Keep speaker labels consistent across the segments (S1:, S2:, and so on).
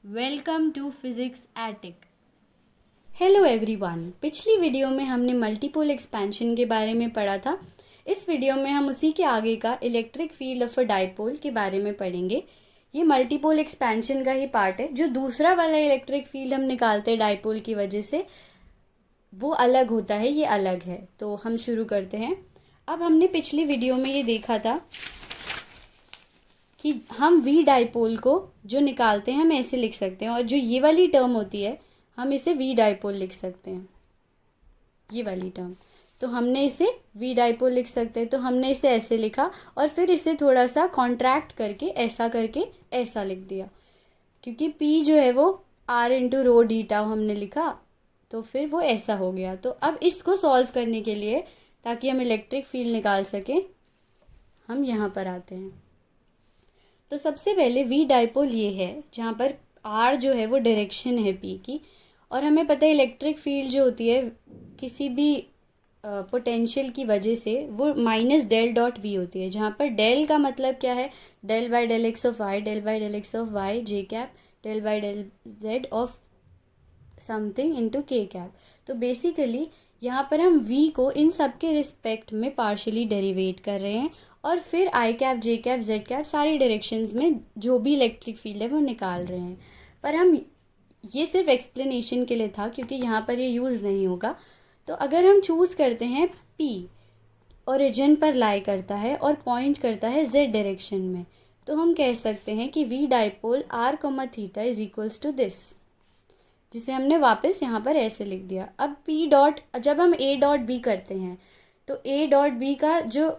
S1: Welcome to physics एटिक।
S2: Hello everyone. पिछली video में हमने मल्टीपोल एक्सपेंशन के बारे में पढ़ा था। इस वीडियो में हम उसी के आगे का electric field of a dipole के बारे में पढ़ेंगे। ये मल्टीपोल एक्सपेंशन का ही पार्ट है। जो दूसरा वाला इलेक्ट्रिक फील्ड हम निकालते हैं डाइपोल की वजह से, वो अलग होता है, ये अलग है। तो हम शुरू करते हैं। अब हमने पिछली वीडियो में ये देखा था कि हम वी डाइपोल को जो निकालते हैं हम ऐसे लिख सकते हैं, और जो ये वाली टर्म होती है हम इसे वी डाइपोल लिख सकते हैं, ये वाली टर्म। तो हमने इसे वी डाइपोल लिख सकते हैं, तो हमने इसे ऐसे लिखा और फिर इसे थोड़ा सा कॉन्ट्रैक्ट करके ऐसा लिख दिया, क्योंकि पी जो है वो R into rho D tau हमने लिखा, तो फिर वो ऐसा हो गया। तो अब इसको सॉल्व करने के लिए, ताकि हम इलेक्ट्रिक फील्ड निकाल सकें, हम यहाँ पर आते हैं। तो सबसे पहले वी डाइपोल ये है जहाँ पर आर जो है वो डायरेक्शन है पी की, और हमें पता है इलेक्ट्रिक फील्ड जो होती है किसी भी पोटेंशियल की वजह से वो माइनस डेल डॉट वी होती है, जहाँ पर डेल का मतलब क्या है, del by del X of Y, del by del X of Y J cap, del by del Z of something into K cap. तो बेसिकली यहाँ पर हम v को इन सब के रिस्पेक्ट में पार्शियली डेरिवेट कर रहे हैं, और फिर आई कैप जे कैप जेड कैप सारी डायरेक्शंस में जो भी इलेक्ट्रिक फील्ड है वो निकाल रहे हैं। पर हम ये सिर्फ एक्सप्लेनेशन के लिए था, क्योंकि यहाँ पर ये यूज़ नहीं होगा। तो अगर हम चूज़ करते हैं p ओरिजिन पर लाई करता है और पॉइंट करता है z डायरेक्शन में, तो हम कह सकते हैं कि v dipole r comma theta is equals to this, जिसे हमने वापस यहाँ पर ऐसे लिख दिया। अब p डॉट, जब हम a डॉट b करते हैं तो a डॉट b का जो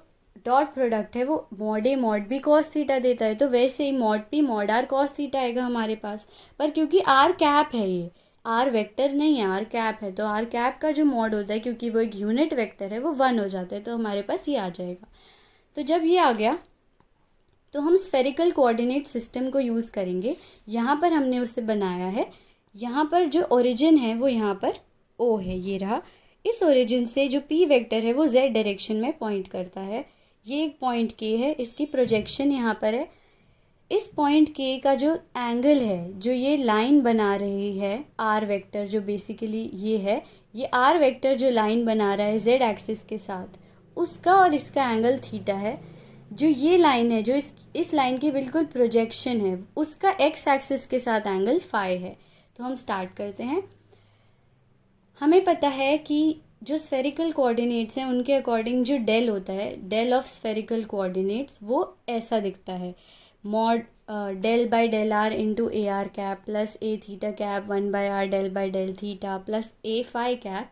S2: डॉट प्रोडक्ट है वो mod A mod B cos theta देता है, तो वैसे ही mod P mod R cos theta आएगा हमारे पास। पर क्योंकि आर कैप है, ये आर वेक्टर नहीं है, आर कैप है, तो आर कैप का जो मॉड होता है, क्योंकि वो एक यूनिट वेक्टर है, वो 1 हो जाता है, तो हमारे पास ये आ जाएगा। तो जब ये आ गया तो हम स्फेरिकल कोऑर्डिनेट सिस्टम को यूज़ करेंगे। यहाँ पर हमने उसे बनाया है, यहाँ पर जो ओरिजिन है वो यहाँ पर ओ है, ये रहा। इस ओरिजिन से जो पी वेक्टर है वो जेड डायरेक्शन में पॉइंट करता है। ये एक पॉइंट के है, इसकी प्रोजेक्शन यहाँ पर है। इस पॉइंट के का जो एंगल है, जो ये लाइन बना रही है आर वेक्टर, जो बेसिकली ये है, ये आर वेक्टर जो लाइन बना रहा है जेड एक्सिस के साथ, उसका और इसका एंगल थीटा है। जो ये लाइन है, जो इस लाइन की बिल्कुल प्रोजेक्शन है, उसका एक्स एक्सिस के साथ एंगल फाई है। तो हम स्टार्ट करते हैं। हमें पता है कि जो स्फेरिकल कोऑर्डिनेट्स हैं उनके अकॉर्डिंग जो डेल होता है, डेल ऑफ स्फेरिकल कोऑर्डिनेट्स, वो ऐसा दिखता है, mod del by del R into A R cap plus A theta cap 1 by R del by del theta plus A phi cap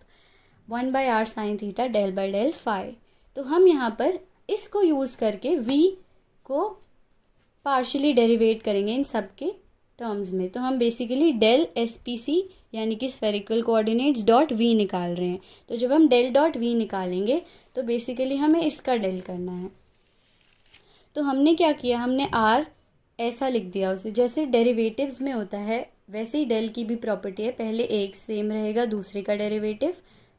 S2: 1 by R sine theta del by del phi. तो हम यहाँ पर इसको use करके v को partially derivative करेंगे इन सब के टर्म्स में। तो हम basically del S P C यानी कि स्फेरिकल कोऑर्डिनेट्स डॉट वी निकाल रहे हैं। तो जब हम डेल डॉट वी निकालेंगे तो बेसिकली हमें इसका डेल करना है। तो हमने क्या किया, हमने आर ऐसा लिख दिया उसे, जैसे डेरिवेटिव्स में होता है वैसे ही डेल की भी प्रॉपर्टी है, पहले एक सेम रहेगा दूसरे का डेरिवेटिव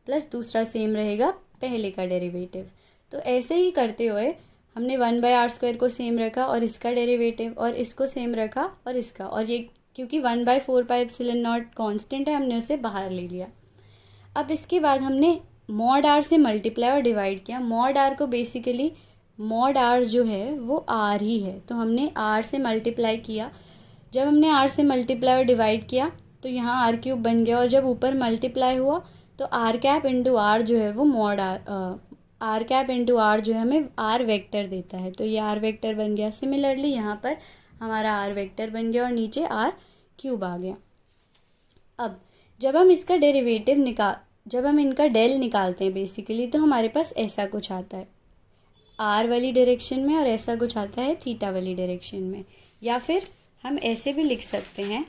S2: प्लस दूसरा सेम रहेगा पहले का डेरिवेटिव। तो ऐसे ही करते हुए हमने 1 बाई आर स्क्वायर को सेम रखा और इसका डेरिवेटिव, और इसको सेम रखा और इसका, और ये क्योंकि 1/4 पाई एप्सिलॉन नॉट कॉन्स्टेंट है हमने उसे बाहर ले लिया। अब इसके बाद हमने मॉड आर से मल्टीप्लाई और डिवाइड किया। मॉड आर को बेसिकली, मॉड आर जो है वो आर ही है, तो हमने आर से मल्टीप्लाई किया। जब हमने आर से मल्टीप्लाई और डिवाइड किया तो यहाँ आर क्यूब बन गया, और जब ऊपर मल्टीप्लाई हुआ तो आर कैप इंटू आर जो है वो mod r cap into r जो है हमें आर वेक्टर देता है, तो ये आर वेक्टर बन गया। सिमिलरली यहाँ पर हमारा आर वेक्टर बन गया और नीचे आर क्यूब आ गया। अब जब हम इसका डेरिवेटिव जब हम इनका डेल निकालते हैं बेसिकली, तो हमारे पास ऐसा कुछ आता है आर वाली डायरेक्शन में, और ऐसा कुछ आता है थीटा वाली डायरेक्शन में। या फिर हम ऐसे भी लिख सकते हैं,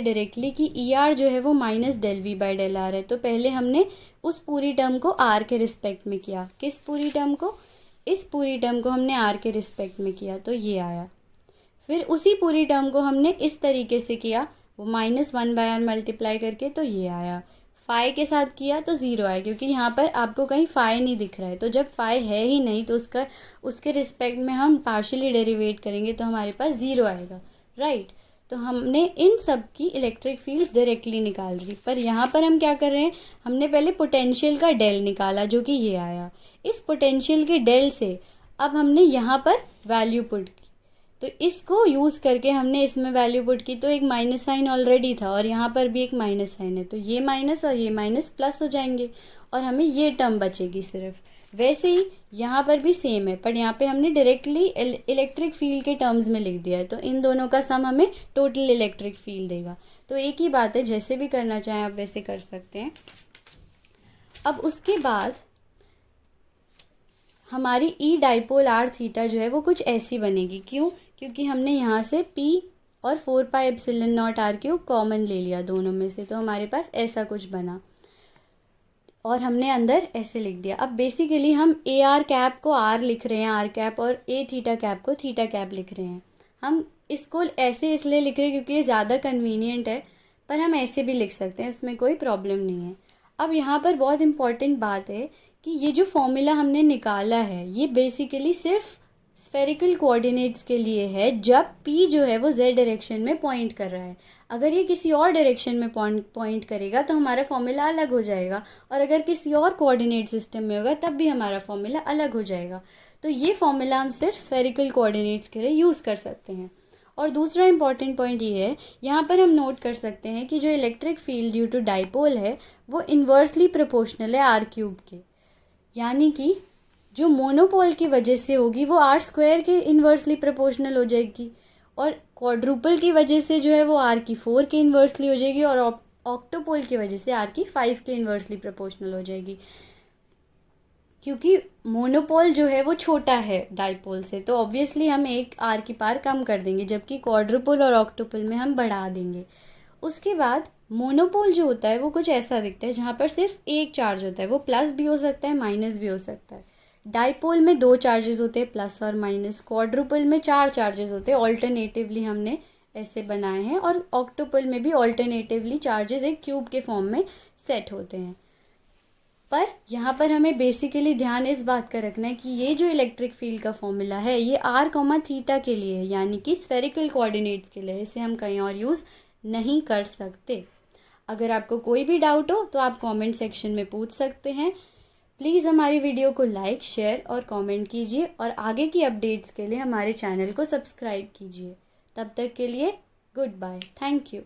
S2: डायरेक्टली कि ई आर जो है वो minus del V by del r है। तो पहले हमने उस पूरी टर्म को आर के रिस्पेक्ट में किया। किस पूरी टर्म को? इस पूरी टर्म को हमने आर के रिस्पेक्ट में किया, तो ये आया। फिर उसी पूरी टर्म को हमने इस तरीके से किया, वो -1 बाय आर मल्टीप्लाई करके, तो ये आया। फाई के साथ किया तो ज़ीरो आया, क्योंकि यहाँ पर आपको कहीं फाई नहीं दिख रहा है। तो जब फाई है ही नहीं तो उसके रिस्पेक्ट में हम पार्शियली डेरिवेट करेंगे तो हमारे पास ज़ीरो आएगा, राइट। तो हमने इन सब की इलेक्ट्रिक फील्ड्स डायरेक्टली निकाल ली। पर यहाँ पर हम क्या कर रहे हैं, हमने पहले पोटेंशियल का डेल निकाला जो कि ये आया। इस पोटेंशियल के डेल से अब हमने यहाँ पर वैल्यू पुट की, तो इसको यूज़ करके हमने इसमें वैल्यू पुट की, तो एक माइनस साइन ऑलरेडी था और यहाँ पर भी एक माइनस साइन है, तो ये माइनस और ये माइनस प्लस हो जाएंगे और हमें ये टर्म बचेगी सिर्फ। वैसे ही यहाँ पर भी सेम है, पर यहाँ पे हमने डायरेक्टली इलेक्ट्रिक फील्ड के टर्म्स में लिख दिया है, तो इन दोनों का सम हमें टोटल इलेक्ट्रिक फील्ड देगा। तो एक ही बात है, जैसे भी करना चाहें आप वैसे कर सकते हैं। अब उसके बाद हमारी ई डाइपोल आर थीटा जो है वो कुछ ऐसी बनेगी। क्यों? क्योंकि हमने यहाँ से पी और 4 pi epsilon naught r cube common ले लिया दोनों में से, तो हमारे पास ऐसा कुछ बना और हमने अंदर ऐसे लिख दिया। अब बेसिकली हम ए आर कैप को आर लिख रहे हैं, आर कैप, और ए थीटा कैप को थीटा कैप लिख रहे हैं। हम इसको ऐसे इसलिए लिख रहे हैं क्योंकि ये ज़्यादा कन्वीनियंट है, पर हम ऐसे भी लिख सकते हैं, इसमें कोई प्रॉब्लम नहीं है। अब यहाँ पर बहुत इम्पॉर्टेंट बात है कि ये जो फॉर्मूला हमने निकाला है ये बेसिकली सिर्फ स्फेरिकल कोऑर्डिनेट्स के लिए है, जब p जो है वो z डायरेक्शन में पॉइंट कर रहा है। अगर ये किसी और डायरेक्शन में पॉइंट करेगा तो हमारा फॉर्मूला अलग हो जाएगा, और अगर किसी और कोऑर्डिनेट सिस्टम में होगा तब भी हमारा फॉर्मूला अलग हो जाएगा। तो ये फॉर्मूला हम सिर्फ स्फेरिकल कोऑर्डिनेट्स के लिए यूज़ कर सकते हैं। और दूसरा इंपॉर्टेंट पॉइंट ये है, यहाँ पर हम नोट कर सकते हैं कि जो electric field due to dipole है वो इन्वर्सली प्रोपोर्शनल है आर क्यूब के, यानी कि जो मोनोपोल की वजह से होगी वो आर स्क्वायर के इन्वर्सली प्रोपोर्शनल हो जाएगी, और क्वाड्रुपल की वजह से जो है वो आर की 4 के इन्वर्सली हो जाएगी, और ऑक्टोपोल की वजह से आर की 5 के इन्वर्सली प्रोपोर्शनल हो जाएगी। क्योंकि मोनोपोल जो है वो छोटा है डाइपोल से, तो ऑब्वियसली हम एक आर की पार कम कर देंगे, जबकि क्वाड्रुपल और ऑक्टोपोल में हम बढ़ा देंगे। उसके बाद मोनोपोल जो होता है वो कुछ ऐसा दिखता है जहाँ पर सिर्फ एक चार्ज होता है, वो प्लस भी हो सकता है माइनस भी हो सकता है। डाइपोल में 2 चार्जेस होते हैं, प्लस और माइनस। क्वाड्रुपल में 4 चार्जेस होते हैं, ऑल्टरनेटिवली हमने ऐसे बनाए हैं, और ऑक्टोपल में भी ऑल्टरनेटिवली चार्जेस एक क्यूब के फॉर्म में सेट होते हैं। पर यहाँ पर हमें बेसिकली ध्यान इस बात का रखना है कि ये जो इलेक्ट्रिक फील्ड का फॉर्मूला है ये आर कॉमा थीटा के लिए है, यानी कि स्फेरिकल कोऑर्डिनेट्स के लिए। इसे हम कहीं और यूज़ नहीं कर सकते। अगर आपको कोई भी डाउट हो तो आप कमेंट सेक्शन में पूछ सकते हैं। प्लीज़ हमारी वीडियो को लाइक, शेयर और कमेंट कीजिए, और आगे की अपडेट्स के लिए हमारे चैनल को सब्सक्राइब कीजिए। तब तक के लिए गुड बाय, थैंक यू।